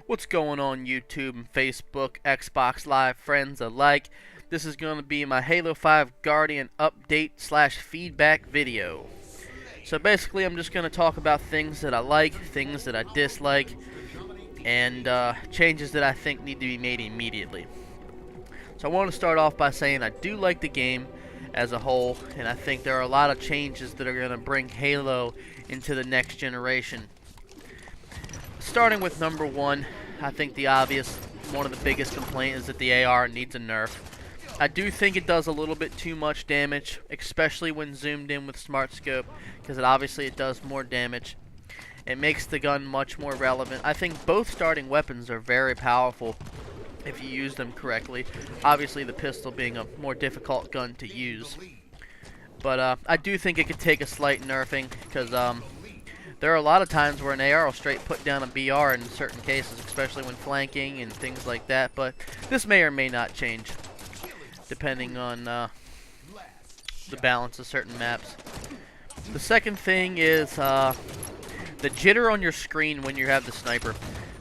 What's going on YouTube and Facebook, Xbox Live friends alike? This is going to be my Halo 5 Guardian update slash feedback video. So basically I'm just going to talk about things that I like, things that I dislike, and changes that I think need to be made immediately. So I want to start off by saying I do like the game as a whole, and I think there are a lot of changes that are going to bring Halo into the next generation. Starting with number one, I think the obvious, one of the biggest complaints is that the AR needs a nerf. I do think it does a little bit too much damage, especially when zoomed in with smart scope, because it does more damage. It makes the gun much more relevant. I think both starting weapons are very powerful if you use them correctly. Obviously the pistol being a more difficult gun to use. But I do think it could take a slight nerfing, because there are a lot of times where an AR will straight put down a BR in certain cases, especially when flanking and things like that. But this may or may not change, depending on the balance of certain maps. The second thing is the jitter on your screen when you have the sniper.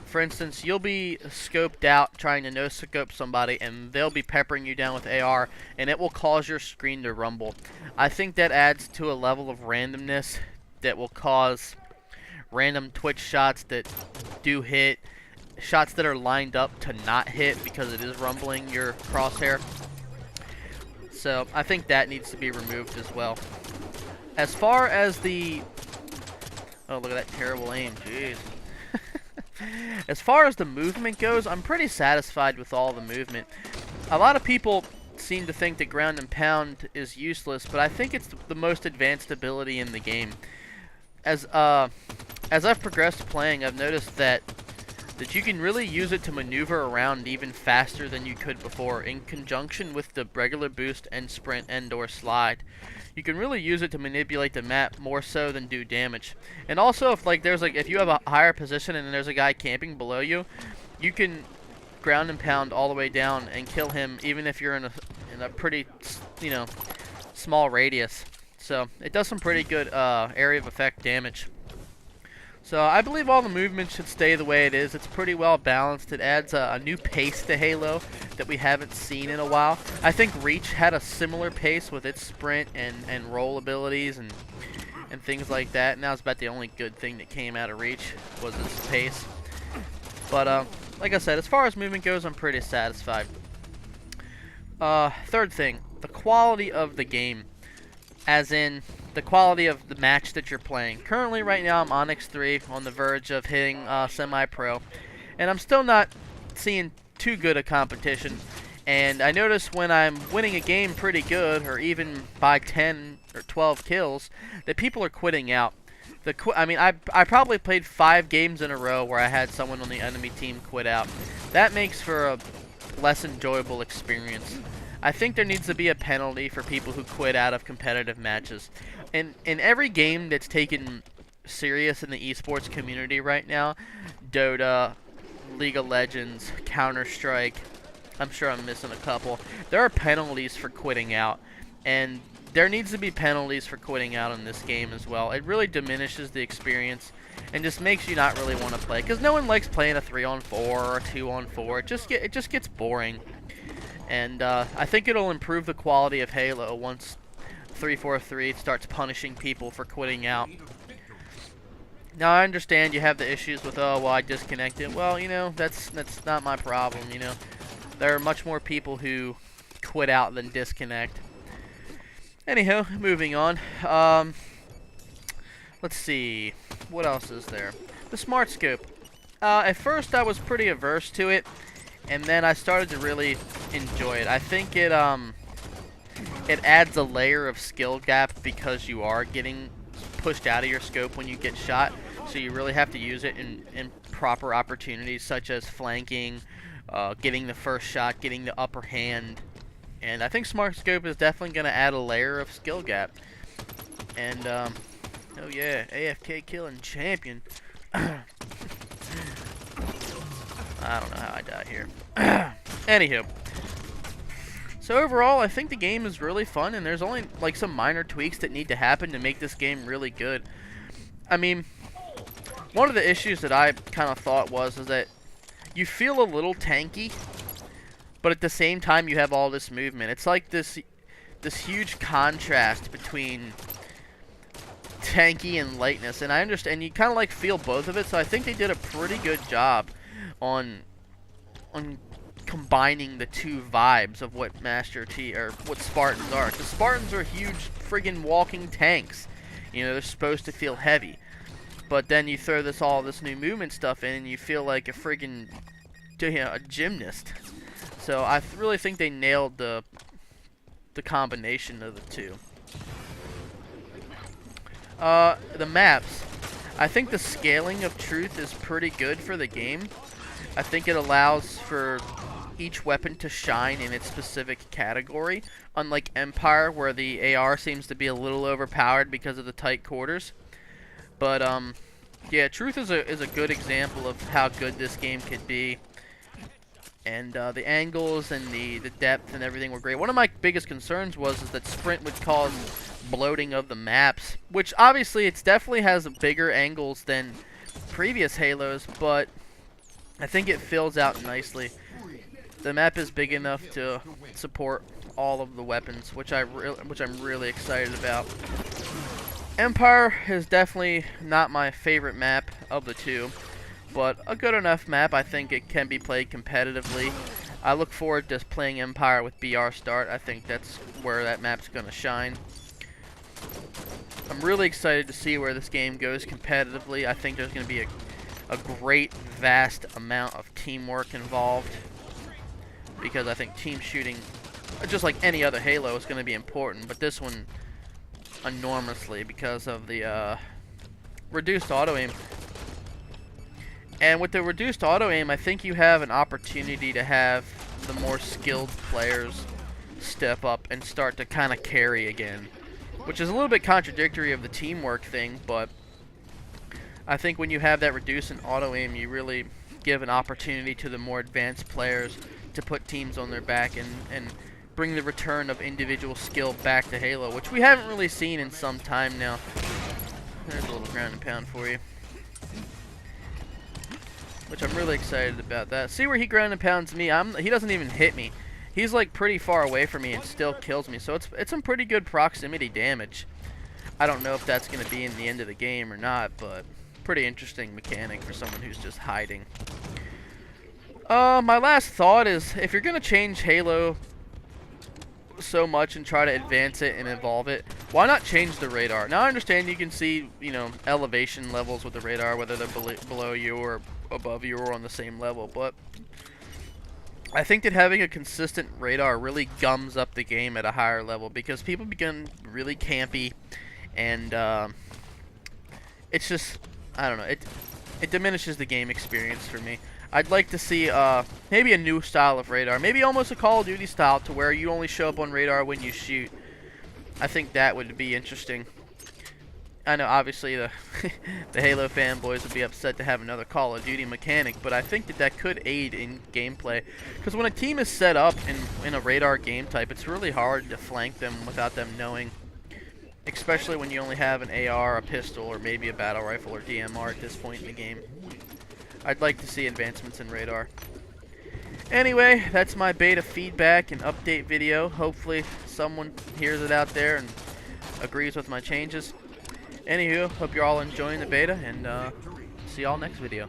For instance, you'll be scoped out trying to no-scope somebody, and they'll be peppering you down with AR, and it will cause your screen to rumble. I think that adds to a level of randomness that will cause random twitch shots that do hit, shots that are lined up to not hit because it is rumbling your crosshair. So I think that needs to be removed as well. As far as the... oh, look at that terrible aim, jeez. As far as the movement goes, I'm pretty satisfied with all the movement. A lot of people seem to think that ground and pound is useless, but I think it's the most advanced ability in the game. As I've progressed playing, I've noticed that you can really use it to maneuver around even faster than you could before, in conjunction with the regular boost and sprint and/or slide. You can really use it to manipulate the map more so than do damage. And also, if you have a higher position and there's a guy camping below you, you can ground and pound all the way down and kill him, even if you're in a pretty, small radius. So it does some pretty good area of effect damage. So I believe all the movement should stay the way it is. It's pretty well balanced. It adds a new pace to Halo that we haven't seen in a while. I think Reach had a similar pace with its sprint and roll abilities and things like that. And that was about the only good thing that came out of Reach was its pace. But like I said, as far as movement goes, I'm pretty satisfied. Third thing, the quality of the game. As in, the quality of the match that you're playing. Currently, right now, I'm Onyx 3, on the verge of hitting semi-pro. And I'm still not seeing too good a competition. And I notice when I'm winning a game pretty good, or even by 10 or 12 kills, that people are quitting out. I probably played 5 games in a row where I had someone on the enemy team quit out. That makes for a less enjoyable experience. I think there needs to be a penalty for people who quit out of competitive matches. And in every game that's taken serious in the esports community right now, Dota, League of Legends, Counter-Strike, I'm sure I'm missing a couple, there are penalties for quitting out. And there needs to be penalties for quitting out in this game as well. It really diminishes the experience and just makes you not really want to play. Because no one likes playing a 3-on-4 or a 2-on-4. It just gets boring. And I think it'll improve the quality of Halo once 343 starts punishing people for quitting out. Now I understand you have the issues with, oh, well, I disconnected. Well, that's not my problem, There are much more people who quit out than disconnect. Anyhow, moving on. Let's see. What else is there? The smart scope. At first I was pretty averse to it. And then I started to really enjoy it. I think it adds a layer of skill gap because you are getting pushed out of your scope when you get shot. So you really have to use it in proper opportunities such as flanking, getting the first shot, getting the upper hand. And I think Smart Scope is definitely going to add a layer of skill gap. And, oh yeah, AFK killing champion. I don't know how I died here. Anywho. So overall, I think the game is really fun, and there's only some minor tweaks that need to happen to make this game really good. I mean, one of the issues that I kind of thought was that you feel a little tanky, but at the same time you have all this movement. It's like this huge contrast between tanky and lightness, and I understand you kind of like feel both of it. So I think they did a pretty good job on combining the two vibes of what Master Chief or what Spartans are. The Spartans are huge friggin' walking tanks. You know, they're supposed to feel heavy. But then you throw all this new movement stuff in and you feel like a friggin', you know, a gymnast. So I really think they nailed the combination of the two. The maps. I think the scaling of truth is pretty good for the game. I think it allows for each weapon to shine in its specific category, unlike Empire, where the AR seems to be a little overpowered because of the tight quarters. But yeah, Truth is a good example of how good this game could be, and the angles and the depth and everything were great. One of my biggest concerns was that Sprint would cause bloating of the maps, which obviously it definitely has bigger angles than previous Halos, but I think it fills out nicely. The map is big enough to support all of the weapons, which I'm really excited about. Empire is definitely not my favorite map of the two, but a good enough map. I think it can be played competitively. I look forward to playing Empire with BR Start. I think that's where that map's going to shine. I'm really excited to see where this game goes competitively. I think there's going to be a great, vast amount of teamwork involved, because I think team shooting, just like any other Halo, is going to be important, but this one enormously because of the reduced auto-aim. And with the reduced auto-aim, I think you have an opportunity to have the more skilled players step up and start to kind of carry again, which is a little bit contradictory of the teamwork thing, but I think when you have that reduced in auto-aim, you really give an opportunity to the more advanced players to put teams on their back and bring the return of individual skill back to Halo, which we haven't really seen in some time now. There's a little ground and pound for you, which I'm really excited about that. See where he ground and pounds me? He doesn't even hit me. He's like pretty far away from me and still kills me, so it's some pretty good proximity damage. I don't know if that's going to be in the end of the game or not, but pretty interesting mechanic for someone who's just hiding. My last thought is, if you're going to change Halo so much and try to advance it and evolve it, why not change the radar? Now I understand you can see, you know, elevation levels with the radar, whether they're below you or above you or on the same level, but I think that having a consistent radar really gums up the game at a higher level, because people become really campy, and it's just, I don't know, it diminishes the game experience for me. I'd like to see maybe a new style of radar, maybe almost a Call of Duty style, to where you only show up on radar when you shoot. I think that would be interesting. I know obviously the the Halo fanboys would be upset to have another Call of Duty mechanic, but I think that could aid in gameplay, because when a team is set up in a radar game type, it's really hard to flank them without them knowing, especially when you only have an AR, a pistol, or maybe a battle rifle or DMR at this point in the game. I'd like to see advancements in radar. Anyway, that's my beta feedback and update video. Hopefully someone hears it out there and agrees with my changes. Anywho, hope you're all enjoying the beta, and see y'all next video.